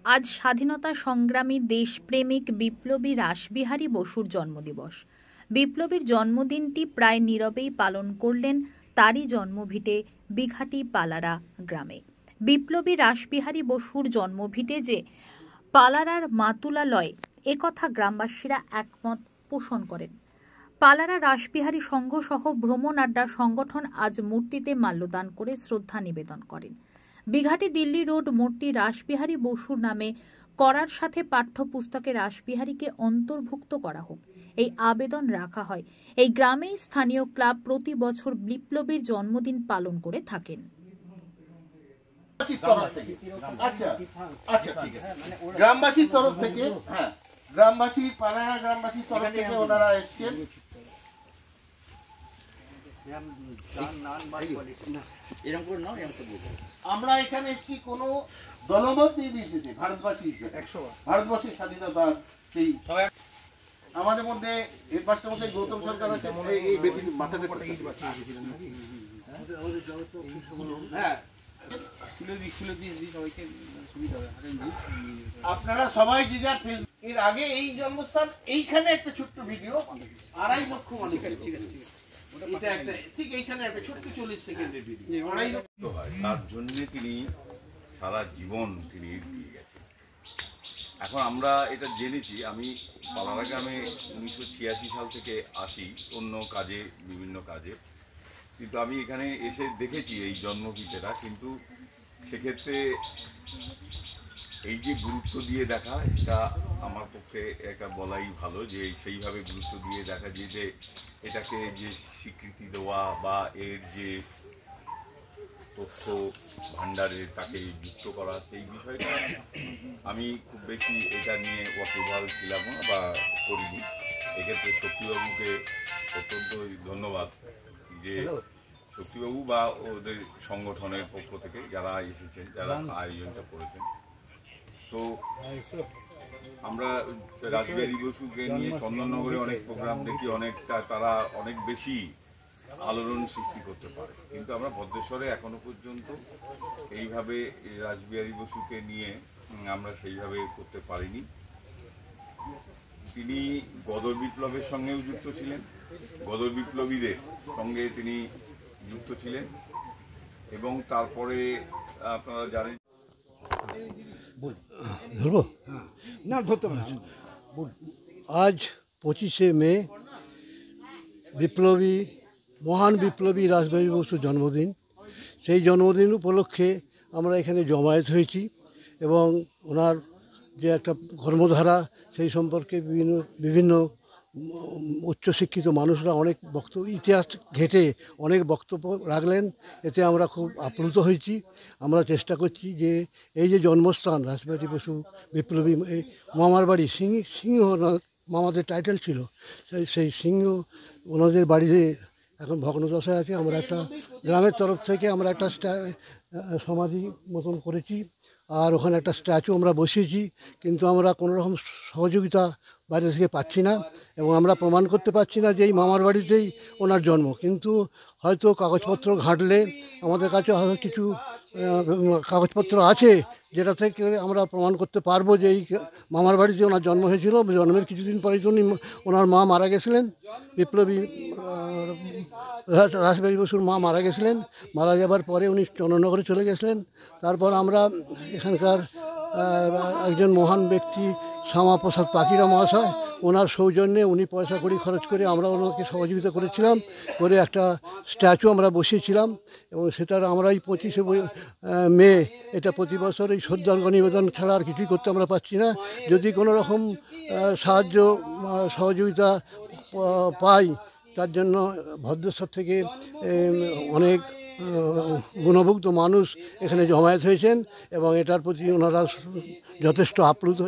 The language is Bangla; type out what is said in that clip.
আজ স্বাধীনতা সংগ্রামী দেশপ্রেমিক বিপ্লবী রাসবিহারী বসুর জন্মদিবস। বিপ্লবীর জন্মদিনটি প্রায় নীরবেই পালন করলেন তারই জন্মভিটে বিঘাটি পালারা গ্রামে। বিপ্লবী রাসবিহারী বসুর জন্মভিটে যে পালারার মাতুলালয়, একথা গ্রামবাসীরা একমত পোষণ করেন। পালারা রাসবিহারী সংঘ সহ ভ্রমণ আড্ডা সংগঠন আজ মূর্তিতে মাল্যদান করে শ্রদ্ধা নিবেদন করেন। বিঘাটি দিল্লি রোড মূর্তি রাসবিহারী বসুর নামে করার সাথে পাঠ্যপুস্তকে রাসবিহারীকে অন্তর্ভুক্ত করা হোক, এই আবেদন রাখা হয়। এই গ্রামেই স্থানীয় ক্লাব প্রতি বছর বিপ্লবীর জন্মদিন পালন করে থাকেন। গ্রামবাসীর তরফ থেকে গ্রামবাসী পালারা গ্রামবাসীর তরফ থেকে ওনারা এসেছেন। আমরা এখানে এসেছি কোনো দলমত নির্বিশেষে ভারতবাসী হিসেবে, ভারতবর্ষের স্বাধীনতা সেই আমাদের মধ্যে হেডমাস্টার গৌতম সরকার আছে। এই বেদিন মাথাতে আপনারা সবাই যে যার এর আগে এই জন্মস্থান এইখানে একটা ছোট্ট ভিডিও 2.5 লক্ষ মানুষ, এটা একটা ঠিক এইখানে একটা ছোট্ট 40 সেকেন্ডের ভিডিও 2.5 লক্ষ হয়। তার জন্য তিনি সারা জীবন তিনি দিয়ে গেছেন। এখন আমরা এটা জেনেছি, আমি পালারা গ্রামে 1986 সাল থেকে আসি অন্য কাজে, বিভিন্ন কাজে, কিন্তু আমি এখানে এসে দেখেছি এই জন্মভিটেটা। কিন্তু সেক্ষেত্রে এই যে গুরুত্ব দিয়ে দেখা, এটা আমার পক্ষে একটা বলাই ভালো যে সেইভাবে গুরুত্ব দিয়ে দেখা যে এটাকে যে স্বীকৃতি দেওয়া বা এর যে তথ্য ভাণ্ডারে তাকে যুক্ত করা, সেই বিষয়টা আমি খুব বেশি এটা নিয়ে ওয়াকিবহাল ছিলাম বা করিনি। এক্ষেত্রে শক্তিবাবুকে অত্যন্ত ধন্যবাদ যে শক্তিবাবু বা ওদের সংগঠনের পক্ষ থেকে যারা এসেছেন, যারা আয়োজনটা করেছেন। তো আমরা রাসবিহারী বসুকে নিয়ে চন্দননগরে অনেক প্রোগ্রাম দেখি, অনেকটা তারা অনেক বেশি আলোড়ন সৃষ্টি করতে পারে, কিন্তু আমরা ভদ্রেশ্বরে এখনো পর্যন্ত এইভাবে রাসবিহারী বসুকে নিয়ে আমরা সেইভাবে করতে পারিনি। তিনি গদর বিপ্লবের সঙ্গেও যুক্ত ছিলেন, গদর বিপ্লবীদের সঙ্গে তিনি যুক্ত ছিলেন, এবং তারপরে আপনারা জানেন আজ 25শে মে বিপ্লবী, মহান বিপ্লবী রাসবিহারী বসুর জন্মদিন। সেই জন্মদিন উপলক্ষে আমরা এখানে জমায়েত হয়েছি এবং ওনার যে একটা কর্মধারা সেই সম্পর্কে বিভিন্ন উচ্চশিক্ষিত মানুষরা অনেক ইতিহাস ঘেঁটে অনেক বক্তব্য রাখলেন। এতে আমরা খুব আপ্লুত হয়েছি। আমরা চেষ্টা করছি যে এই যে জন্মস্থান রাসবিহারী বসু বিপ্লবী, মামার বাড়ি সিংহ মামাদের টাইটেল ছিল, সেই সিংহ ওনাদের বাড়িতে এখন ভগ্নদশায় আছে। আমরা একটা গ্রামের তরফ থেকে আমরা একটা সমাধি মতন করেছি, আর ওখানে একটা স্ট্যাচু আমরা বসিয়েছি, কিন্তু আমরা কোনো রকম সহযোগিতা বাইরে থেকে পাচ্ছি না এবং আমরা প্রমাণ করতে পারছি না যে এই মামার বাড়িতেই ওনার জন্ম। কিন্তু হয়তো কাগজপত্র ঘাঁটলে আমাদের কাছে হয়তো কিছু কাগজপত্র আছে, যেটা থেকে আমরা প্রমাণ করতে পারবো যে এই মামার বাড়িতে ওনার জন্ম হয়েছিল। জন্মের কিছুদিন পরেই তো ওনার মা মারা গেছিলেন, বিপ্লবী রাসবিহারী বসুর মা মারা গেছিলেন। মারা যাবার পরে উনি চন্দননগরে চলে গেছিলেন। তারপর আমরা এখানকার একজন মহান ব্যক্তি শ্যামাপ্রসাদ পাখিরা মহাশয়, ওনার সৌজন্যে উনি পয়সা কড়ি খরচ করে আমরা ওনাকে সহযোগিতা করেছিলাম, করে একটা স্ট্যাচু আমরা বসিয়েছিলাম এবং সেটার আমরা এই 25শে মে এটা প্রতি বছর এই শ্রদ্ধার্ঘ্য নিবেদন ছাড়া আর কিছুই করতে আমরা পারছি না। যদি কোনো রকম সাহায্য সহযোগিতা পাই, তার জন্য ভদ্রেশ্বর থেকে অনেক গুণভুক্ত মানুষ এখানে জমায়েত হয়েছেন এবং এটার প্রতি ওনারা যথেষ্ট আপ্লুত।